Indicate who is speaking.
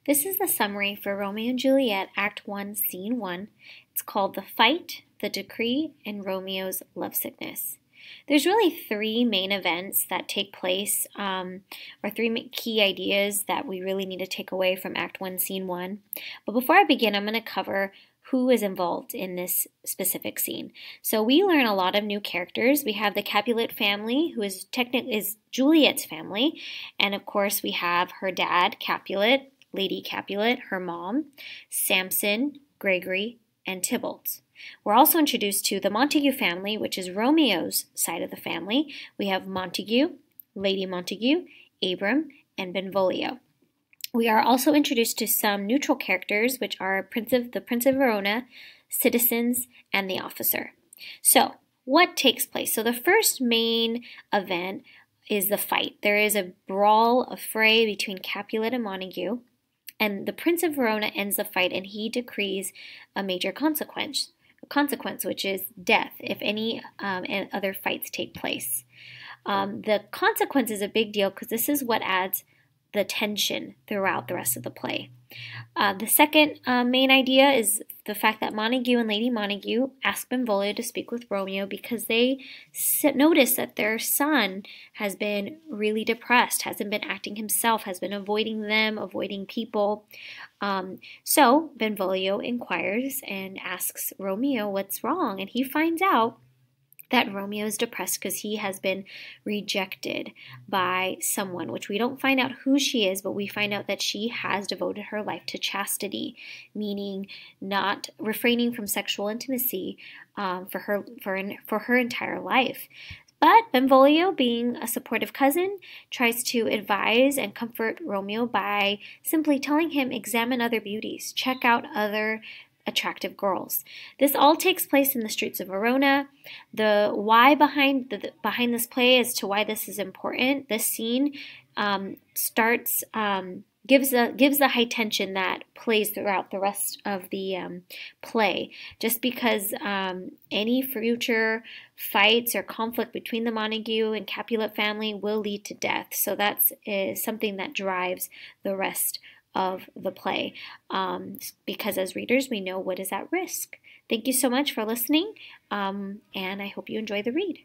Speaker 1: This is the summary for Romeo and Juliet, Act I, Scene 1. It's called The Fight, The Decree, and Romeo's Lovesickness. There's really three main events that take place, or three key ideas that we really need to take away from Act 1, Scene 1. But before I begin, I'm going to cover who is involved in this specific scene. So we learn a lot of new characters. We have the Capulet family, who is Juliet's family, and of course we have her dad, Capulet, Lady Capulet, her mom, Samson, Gregory, and Tybalt. We're also introduced to the Montague family, which is Romeo's side of the family. We have Montague, Lady Montague, Abram, and Benvolio. We are also introduced to some neutral characters, which are the Prince of Verona, citizens, and the officer. So, what takes place? So the first main event is the fight. There is a brawl, a fray between Capulet and Montague, and the Prince of Verona ends the fight, and he decrees a major consequence, which is death if any other fights take place. The consequence is a big deal because this is what adds the tension throughout the rest of the play. The second main idea is the fact that Montague and Lady Montague ask Benvolio to speak with Romeo because they notice that their son has been really depressed, hasn't been acting himself, has been avoiding them, avoiding people. So Benvolio inquires and asks Romeo what's wrong, and he finds out that Romeo is depressed because he has been rejected by someone, which we don't find out who she is, but we find out that she has devoted her life to chastity, meaning not refraining from sexual intimacy for her entire life. But Benvolio, being a supportive cousin, tries to advise and comfort Romeo by simply telling him, examine other beauties, check out other attractive girls. This all takes place in the streets of Verona. The why behind this play as to why this is important. This scene gives the high tension that plays throughout the rest of the play. Just because any future fights or conflict between the Montague and Capulet family will lead to death. So that's something that drives the rest of the play, because as readers we know what is at risk. Thank you so much for listening, and I hope you enjoy the read.